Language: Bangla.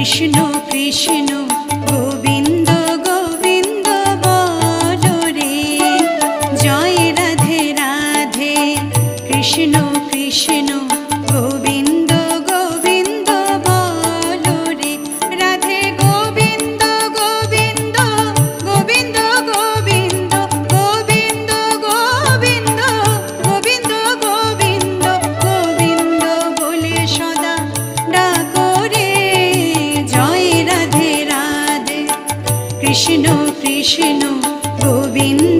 কৃষ্ণ কৃষ্ণ গোবিন্দ গোবিন্দ বলো রে, জয় রাধে রাধে কৃষ্ণ কৃষ্ণ গোবিন্দ গোবিন্দ বলো রে, রাধে গোবিন্দ গোবিন্দ গোবিন্দ গোবিন্দ গোবিন্দ গোবিন্দ গোবিন্দ গোবিন্দ গোবিন্দ বলে সদা ডাকো রে, জয় রাধে রাধে কৃষ্ণ কৃষ্ণ গোবিন্দ